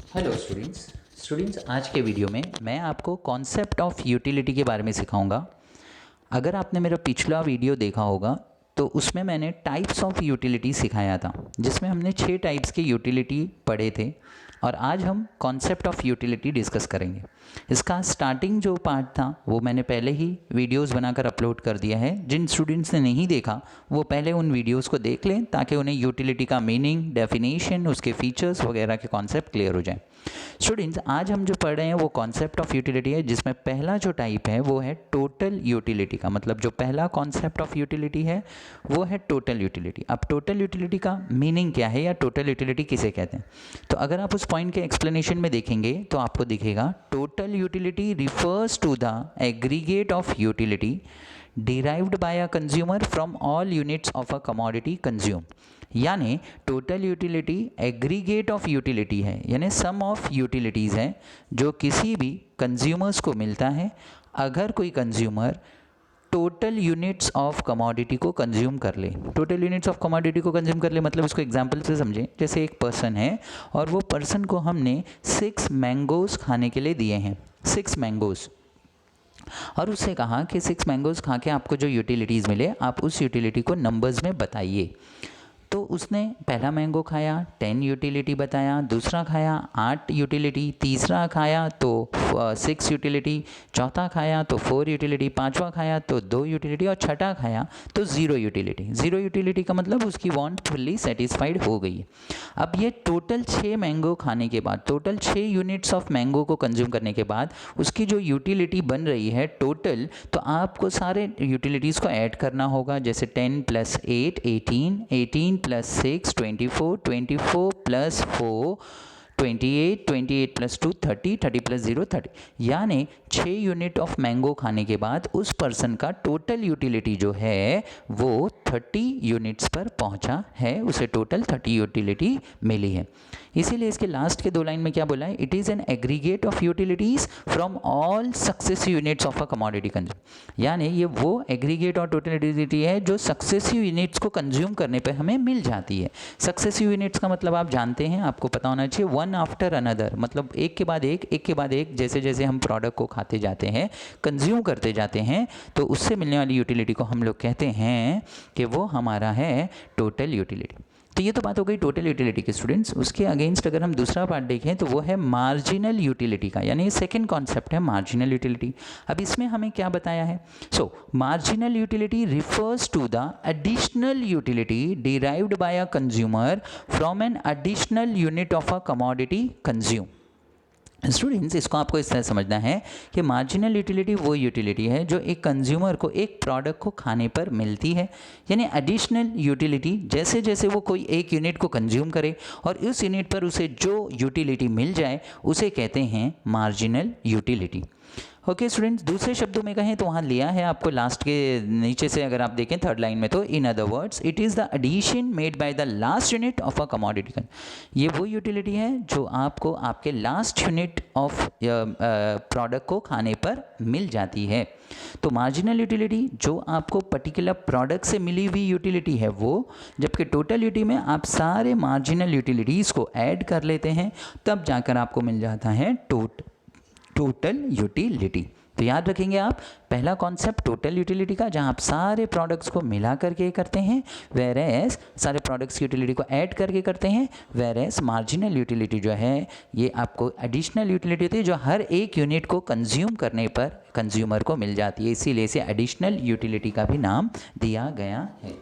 Hello students आज के video में मैं आपको कॉन्सेप्ट ऑफ यूटिलिटी के बारे में सिखाऊंगा। अगर आपने मेरा पिछला वीडियो देखा होगा तो उसमें मैंने टाइप्स ऑफ यूटिलिटी सिखाया था, जिसमें हमने 6 टाइप्स के यूटिलिटी पढ़े थे और आज हम कॉन्सेप्ट ऑफ यूटिलिटी डिस्कस करेंगे। इसका स्टार्टिंग जो पार्ट था वो मैंने पहले ही वीडियोस बनाकर अपलोड कर दिया है। जिन स्टूडेंट्स ने नहीं देखा वो पहले उन वीडियोस को देख लें ताकि उन्हें यूटिलिटी का मीनिंग, डेफिनेशन, उसके फीचर्स वगैरह के कॉन्सेप्ट क्लियर हो जाए। स्टूडेंट्स आज हम जो पढ़ रहे हैं वो कॉन्सेप्ट ऑफ यूटिलिटी है, जिसमें पहला जो टाइप है वो है टोटल यूटिलिटी का। मतलब जो पहला कॉन्सेप्ट ऑफ यूटिलिटी है वो है टोटल यूटिलिटी। अब टोटल यूटिलिटी का मीनिंग क्या है या टोटल यूटिलिटी किसे कहते हैं, तो अगर आप उस पॉइंट के एक्सप्लेनेशन में देखेंगे तो आपको दिखेगा total utility refers to the aggregate of utility derived by a consumer from all units of a commodity consumed। यानी total utility aggregate of utility है, यानी सम ऑफ यूटिलिटीज़ है जो किसी भी कंज्यूमर्स को मिलता है अगर कोई consumer total units of commodity को कंज्यूम कर ले। टोटल यूनिट्स ऑफ कमोडिटी को कंज्यूम कर ले मतलब इसको एग्जांपल से समझें। जैसे एक पर्सन है और वो पर्सन को हमने 6 मैंगोज़ खाने के लिए दिए हैं, 6 मैंगोज़, और उससे कहा कि 6 मैंगोज़ खा के आपको जो यूटिलिटीज़ मिले आप उस यूटिलिटी को नंबर्स में बताइए। तो उसने पहला मैंगो खाया 10 यूटिलिटी बताया, दूसरा खाया 8 यूटिलिटी, तीसरा खाया तो 6 यूटिलिटी, चौथा खाया तो 4 यूटिलिटी, पांचवा खाया तो 2 यूटिलिटी और छठा खाया तो 0 यूटिलिटी। 0 यूटिलिटी का मतलब उसकी वांट फुल्ली सेटिस्फाइड हो गई। अब ये टोटल 6 मैंगो खाने के बाद, टोटल 6 यूनिट्स ऑफ मैंगो को कंज्यूम करने के बाद उसकी जो यूटिलिटी बन रही है टोटल, तो आपको सारे यूटिलिटीज़ को ऐड करना होगा। जैसे 10 + 8 18, 18 + 6 24, 24 + 4 28, 28 + 2 30, 30 + 0 30। यानी 6 यूनिट ऑफ मैंगो खाने के बाद उस पर्सन का टोटल यूटिलिटी जो है वो 30 यूनिट्स पर पहुंचा है, उसे टोटल 30 यूटिलिटी मिली है। इसीलिए इसके लास्ट के 2 लाइन में क्या बोला है, it is an aggregate of utilities from all successive units of a commodity consume. यानी ये वो एग्रीगेट और टोटल यूटिलिटी है जो सक्सेसिव यूनिट्स को कंज्यूम करने पर हमें मिल जाती है। सक्सेसिव यूनिट्स का मतलब आप जानते हैं, आपको पता होना चाहिए, वन आफ्टर अनदर, मतलब एक के बाद एक, जैसे जैसे हम प्रोडक्ट को खाते जाते हैं, कंज्यूम करते जाते हैं, तो उससे मिलने वाली यूटिलिटी को हम लोग कहते हैं कि वो हमारा है टोटल यूटिलिटी। तो ये तो बात हो गई टोटल यूटिलिटी के स्टूडेंट्स। उसके अगेंस्ट अगर हम दूसरा पार्ट देखें तो वो है मार्जिनल यूटिलिटी का, यानी सेकंड कॉन्सेप्ट है मार्जिनल यूटिलिटी। अब इसमें हमें क्या बताया है, so marginal utility refers to the additional utility derived by a consumer from an additional unit of a commodity consume. Students इसको आपको इस तरह समझना है कि मार्जिनल यूटिलिटी वो यूटिलिटी है जो एक कंज्यूमर को एक प्रोडक्ट को खाने पर मिलती है, यानी एडिशनल यूटिलिटी जैसे जैसे वो कोई एक यूनिट को कंज्यूम करे और उस यूनिट पर उसे जो यूटिलिटी मिल जाए उसे कहते हैं मार्जिनल यूटिलिटी। ओके स्टूडेंट्स, दूसरे शब्दों में कहें तो वहाँ लिया है आपको लास्ट के नीचे से, अगर आप देखें 3rd लाइन में, तो in other words it is the addition made by the last unit of a commodity. ये वो यूटिलिटी है जो आपको आपके लास्ट यूनिट ऑफ प्रोडक्ट को खाने पर मिल जाती है। तो मार्जिनल यूटिलिटी जो आपको पर्टिकुलर प्रोडक्ट से मिली हुई यूटिलिटी है वो, जबकि टोटल यूटिलिटी में आप सारे मार्जिनल यूटिलिटीज़ को ऐड कर लेते हैं, तब जाकर आपको मिल जाता है टोटल यूटिलिटी। तो याद रखेंगे आप, पहला कॉन्सेप्ट टोटल यूटिलिटी का जहां आप सारे प्रोडक्ट्स को मिला करके करते हैं, वेर एज सारे प्रोडक्ट्स की यूटिलिटी को ऐड करके करते हैं, वेर एज मार्जिनल यूटिलिटी जो है ये आपको एडिशनल यूटिलिटी होती है जो हर एक यूनिट को कंज्यूम करने पर कंज्यूमर को मिल जाती है, इसीलिए इसे एडिशनल यूटिलिटी का भी नाम दिया गया है।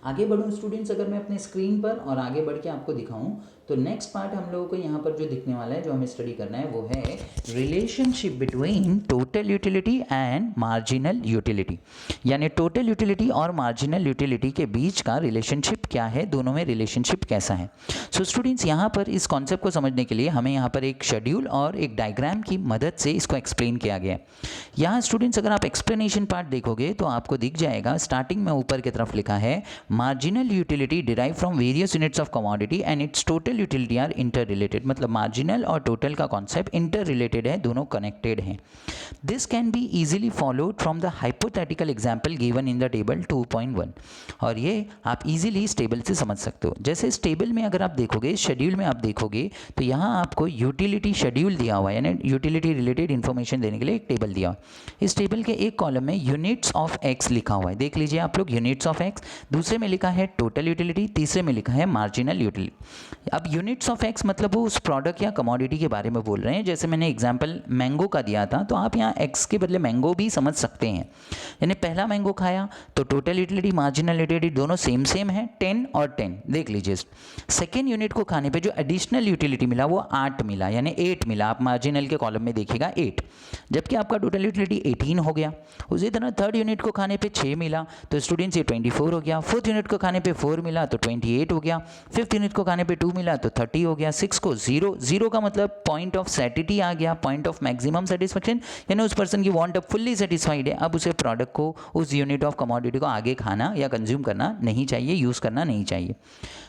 आगे बढ़ूँ स्टूडेंट्स, अगर मैं अपने स्क्रीन पर और आगे बढ़ के आपको दिखाऊं तो नेक्स्ट पार्ट हम लोगों को यहाँ पर जो दिखने वाला है, जो हमें स्टडी करना है, वो है relationship between total utility and marginal utility. यानी टोटल यूटिलिटी और मार्जिनल यूटिलिटी के बीच का रिलेशनशिप क्या है, दोनों में रिलेशनशिप कैसा है। सो स्टूडेंट्स यहाँ पर इस कॉन्सेप्ट को समझने के लिए हमें यहाँ पर एक शेड्यूल और एक डायग्राम की मदद से इसको एक्सप्लेन किया गया है। यहाँ स्टूडेंट्स अगर आप एक्सप्लेनेशन पार्ट देखोगे तो आपको दिख जाएगा, स्टार्टिंग में ऊपर की तरफ लिखा है marginal utility derive from various units of commodity and its total utility are interrelated. मतलब मार्जिनल और टोटल का कॉन्सेप्ट इंटर रिलेटेड है, दोनों कनेक्टेड हैं। This can be easily followed from the hypothetical example given in the table 2.1। और ये आप easily इस टेबल से समझ सकते हो। जैसे इस टेबल में अगर आप देखोगे, शेड्यूल में आप देखोगे तो यहाँ आपको यूटिलिटी शेड्यूल दिया हुआ है, यानी यूटिलिटी रिलेटेड इन्फॉर्मेशन देने के लिए एक टेबल दिया हुआ है। इस टेबल के एक कॉलम में यूनिट्स ऑफ एक्स लिखा हुआ है, देख लीजिए आप लोग, यूनिट्स ऑफ एक्स। दूसरे में लिखा है टोटल यूटिलिटी, तीसरे में लिखा है मार्जिनल यूटिलिटी। अब यूनिट्स ऑफ एक्स मतलब वो उस प्रोडक्ट या कमोडिटी के बारे में बोल रहे हैं। जैसे मैंने एग्जाम्पल मैंगो का दिया था, तो आप यहाँ एक्स के बदले मैंगो भी समझ सकते हैं। यानी पहला मैंगो खाया तो टोटल यूटिलिटी मार्जिनल यूटिलिटी दोनों सेम सेम है, 10 और 10, देख लीजिए। सेकेंड यूनिट को खाने पे जो एडिशनल यूटिलिटी मिला वो 8 मिला, यानी 8 मिला। आप मार्जिनल के कॉलम में देखिएगा 8, जबकि आपका टोटल यूटिलिटी 18 हो गया। उसी तरह थर्ड यूनिट को खाने पे 6 मिला तो स्टूडेंट्स ये 24 हो गया। फोर्थ यूनिट को खाने पे 4 मिला तो 28 हो गया। फिफ्थ यूनिट को खाने पे 2 मिला तो 30 हो गया। 6 को 0 का मतलब पॉइंट ऑफ सैटिटी आ गया, पॉइंट ऑफ मैक्सिमम सेटिस्फेक्शन, यानी उस पर्सन की वांट अब फुल्ली सेटिस्फाइड है। अब उसे प्रोडक्ट को, उस यूनिट ऑफ कमोडिटी को आगे खाना या कंज्यूम करना नहीं चाहिए, यूज़ करना नहीं चाहिए।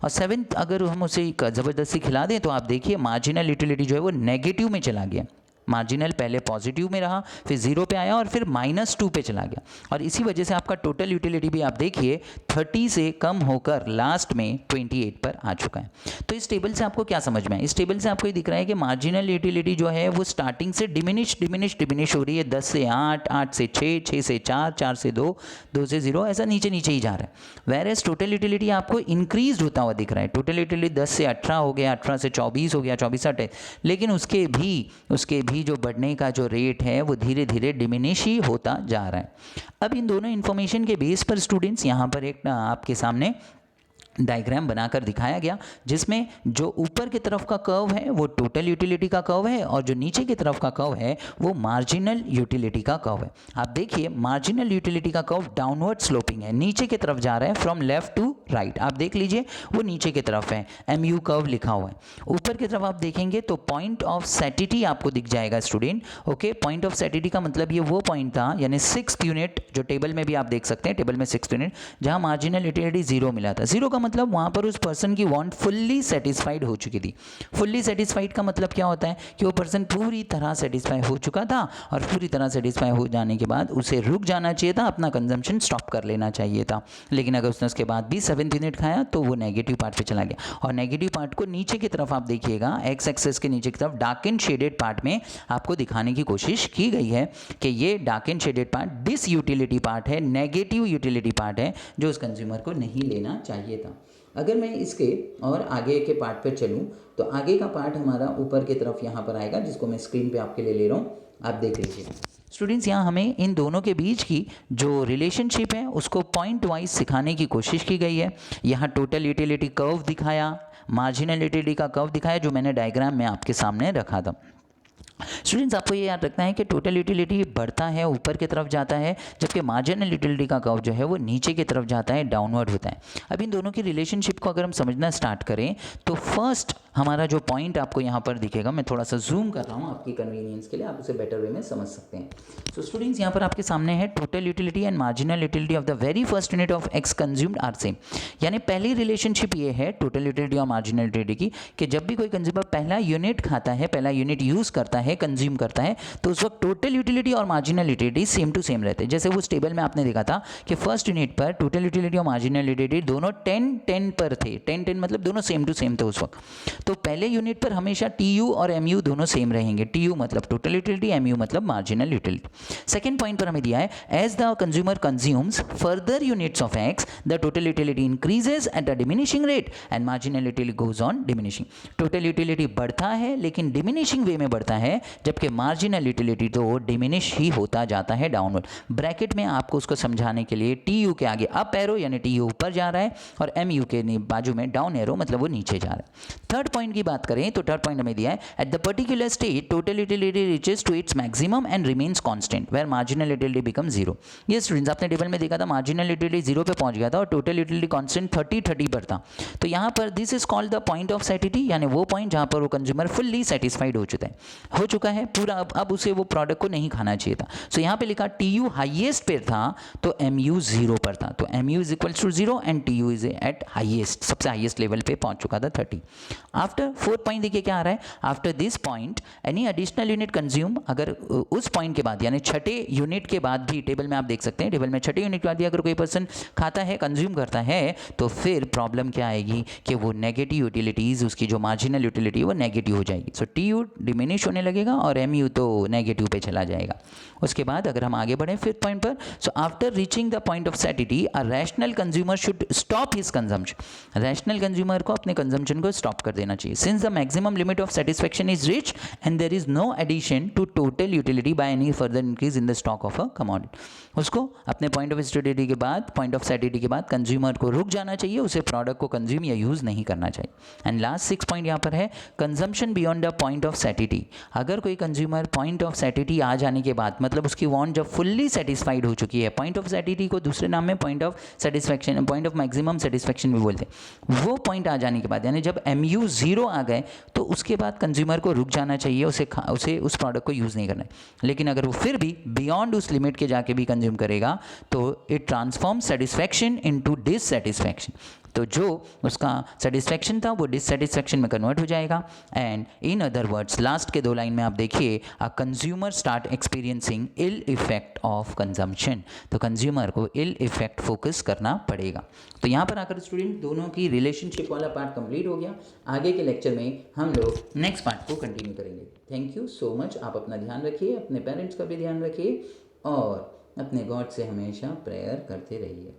और सेवेंथ अगर हम उसे ज़बरदस्ती खिला दें तो आप देखिए मार्जिनल यूटिलिटी जो है वो नेगेटिव में चला गया। मार्जिनल पहले पॉजिटिव में रहा, फिर 0 पे आया और फिर -2 पे चला गया। और इसी वजह से आपका टोटल यूटिलिटी भी आप देखिए 30 से कम होकर लास्ट में 28 पर आ चुका है। तो इस टेबल से आपको क्या समझ में है? इस टेबल से आपको ये दिख रहा है कि मार्जिनल यूटिलिटी जो है वो स्टार्टिंग से डिमिनिश हो रही है। 10 से 8, 8 से 6, 6 से 4, 4 से 2, 2 से 0, ऐसा नीचे नीचे ही जा रहा है। वेयरएज टोटल यूटिलिटी आपको इंक्रीज होता हुआ दिख रहा है। टोटल यूटिलिटी 10 से 18 हो गया, 18 से 24 हो गया, 24 से 28, लेकिन उसके भी जो बढ़ने का जो रेट है वो धीरे धीरे डिमिनिश ही होता जा रहा है। अब इन दोनों इन्फॉर्मेशन के बेस पर स्टूडेंट्स यहाँ पर एक आपके सामने डायग्राम बनाकर दिखाया गया, जिसमें जो ऊपर की तरफ का कर्व है वो टोटल यूटिलिटी का कर्व है और जो नीचे की तरफ का कर्व है वो मार्जिनल यूटिलिटी का कर्व है। आप देखिए मार्जिनल यूटिलिटी का कर्व डाउनवर्ड स्लोपिंग है, नीचे की तरफ जा रहा है, फ्रॉम लेफ्ट टू राइट। आप देख लीजिए वो नीचे की तरफ है, MU कर्व लिखा हुआ है। ऊपर की तरफ आप देखेंगे तो पॉइंट ऑफ सैटिटी आपको दिख जाएगा स्टूडेंट। ओके, पॉइंट ऑफ सैटिटी का मतलब ये वो पॉइंट था, यानी 6th यूनिट, जो टेबल में भी आप देख सकते हैं, टेबल में 6th यूनिट जहाँ मार्जिनल यूटिलिटी 0 मिला था। 0 का मतलब वहाँ पर उस पर्सन की वांट फुल्ली सेटिस्फाइड हो चुकी थी। फुल्ली सेटिस्फाइड का मतलब क्या होता है कि वो पर्सन पूरी तरह सेटिस्फाई हो चुका था, और पूरी तरह सेटिस्फाई हो जाने के बाद उसे रुक जाना चाहिए था, अपना कंजम्पशन स्टॉप कर लेना चाहिए था। लेकिन अगर उसने उसके बाद भी 7th यूनिट खाया तो वो नेगेटिव पार्ट पे चला गया। और नेगेटिव पार्ट को नीचे की तरफ आप देखिएगा, एक्स एक्सेस के नीचे की तरफ डार्क एंड शेडेड पार्ट में आपको दिखाने की कोशिश की गई है कि ये dark and shaded part disutility part है, नेगेटिव यूटिलिटी पार्ट है, जो उस कंज्यूमर को नहीं लेना चाहिए था। अगर मैं इसके और आगे के पार्ट पर चलूँ तो आगे का पार्ट हमारा ऊपर की तरफ यहाँ पर आएगा, जिसको मैं स्क्रीन पे आपके लिए ले रहा हूँ, आप देख लीजिए। स्टूडेंट्स, यहाँ हमें इन दोनों के बीच की जो रिलेशनशिप है उसको पॉइंट वाइज सिखाने की कोशिश की गई है। यहाँ टोटल यूटिलिटी कर्व दिखाया, मार्जिनल यूटिलिटी का कर्व दिखाया, जो मैंने डायग्राम में आपके सामने रखा था। स्टूडेंट्स, आपको ये याद रखना है कि टोटल यूटिलिटी बढ़ता है, ऊपर की तरफ जाता है, जबकि मार्जिनल यूटिलिटी का कर्व जो है वो नीचे की तरफ जाता है, डाउनवर्ड होता है। अब इन दोनों की रिलेशनशिप को अगर हम समझना स्टार्ट करें तो फर्स्ट हमारा जो पॉइंट आपको यहाँ पर दिखेगा, मैं थोड़ा सा जूम कर रहा हूँ आपकी कन्वीनियंस के लिए, आप उसे बेटर वे में समझ सकते हैं। सो स्टूडेंट्स, यहाँ पर आपके सामने है total utility and marginal utility of the very first unit of X consumed are same. यानी पहली रिलेशनशिप ये है टोटल यूटिलिटी और मार्जिनल यूटिलिटी की, कि जब भी कोई कंज्यूमर पहला यूनिट खाता है, पहला यूनिट यूज़ करता है, कंज्यूम करता है, तो उस वक्त टोटल यूटिलिटी और marginal utility same to same रहते हैं। जैसे उस टेबल में आपने देखा था कि फर्स्ट यूनिट पर टोटल यूटिलिटी और मार्जिनल यूटिलिटी दोनों 10-10 पर थे, 10-10 मतलब दोनों सेम टू सेम थे उस वक्त। तो पहले यूनिट पर हमेशा TU और MU दोनों सेम रहेंगे। TU मतलब टोटल यूटिलिटी, MU मतलब मार्जिनल यूटिलिटी। सेकंड पॉइंट पर हमें दिया है, as the consumer consumes further units of X the total utility increases at a diminishing rate and marginal utility goes on diminishing. Total utility बढ़ता है लेकिन diminishing way में बढ़ता है, जबकि मार्जिनल यूटिलिटी तो डिमिनिश ही होता जाता है, डाउनवर्ड। ब्रैकेट में आपको उसको समझाने के लिए TU के आगे अप एरो यानी TU ऊपर जा रहा है और MU के बाजू में डाउन एरो मतलब वो नीचे जा रहा है। थर्ड पॉइंट की बात करें तो थर्ड पॉइंट हमें दिया है at the particular state total utility reaches to its maximum and remains constant where marginal utility become zero. ये स्टूडेंट्स आपने टेबल में देखा था मार्जिनल यूटिलिटी जीरो पे पहुंच गया था और टोटल यूटिलिटी कांस्टेंट 30 पर था। तो यहाँ पर this is called the point of satisfaction, यानी वो पॉइंट जहाँ पर वो कंज्यूमर फुल्ली सेटिस्फाइड हो चुका है पूरा, अब उसे वो प्रोडक्ट को नहीं खाना चाहिए था। सो यहाँ पे लिखा TU हाईएस्ट पे था तो MU जीरो पर था, तो MU is equal to zero and TU is at highest, सबसे हाईएस्ट लेवल पे पहुंच चुका था 30। आफ्टर फोर्थ पॉइंट देखिए क्या आ रहा है, after this point any additional unit consume, अगर उस पॉइंट के बाद यानी छठे यूनिट के बाद भी, टेबल में आप देख सकते हैं टेबल में छठे यूनिट के बाद भी अगर कोई पर्सन खाता है कंज्यूम करता है तो फिर प्रॉब्लम क्या आएगी कि वो नेगेटिव यूटिलिटीज़, उसकी जो मार्जिनल यूटिलिटी वो नेगेटिव हो जाएगी। सो TU डिमिनिश होने लगेगा और MU तो नेगेटिव पे चला जाएगा। उसके बाद अगर हम आगे बढ़ें फिफ्थ पॉइंट पर, so after reaching the point of satisfaction a rational consumer should stop his consumption. Rational consumer को अपने कंजम्पशन को स्टॉप कर देना चाहिए। Since the maximum limit of satisfaction is reach and there is no addition to total utility by any further increase in the stock of a commodity. उसको अपने point of stability के बाद, point of satisfaction के बाद consumer को रुक जाना चाहिए, उसे प्रोडक्ट को कंज्यूम या यूज नहीं करना चाहिए। एंड लास्ट सिक्स पॉइंट यहाँ पर है consumption beyond the point of satisfaction. अगर कोई कंज्यूमर पॉइंट ऑफ सैटिस्फैक्शन आ जाने के बाद, मतलब उसकी वांट जब फुल्ली सेटिस्फाइड हो चुकी है, पॉइंट ऑफ सैटिस्फैक्शन को दूसरे नाम में point of satisfaction, point of maximum satisfaction भी बोलते हैं, वो पॉइंट आ जाने के बाद यानी जब MU जीरो आ गए तो उसके बाद कंज्यूमर को रुक जाना चाहिए, उसे उस प्रोडक्ट को यूज़ नहीं करना है। लेकिन अगर वो फिर भी बियॉन्ड उस लिमिट के जाके भी कंज्यूम करेगा तो it transform satisfaction into dissatisfaction. तो जो उसका सेटिस्फैक्शन था वो डिससेटिस्फैक्शन में कन्वर्ट हो जाएगा। And in other words last के दो लाइन में आप देखिए, a consumer start experiencing ill effect of consumption. तो कंज्यूमर को इल इफेक्ट फोकस करना पड़ेगा। तो यहाँ पर आकर स्टूडेंट दोनों की रिलेशनशिप वाला पार्ट कंप्लीट हो गया। आगे के लेक्चर में हम लोग नेक्स्ट पार्ट को कंटिन्यू करेंगे। Thank you so much. आप अपना ध्यान रखिए, अपने पेरेंट्स का भी ध्यान रखिए और अपने गॉड से हमेशा प्रेयर करते रहिए।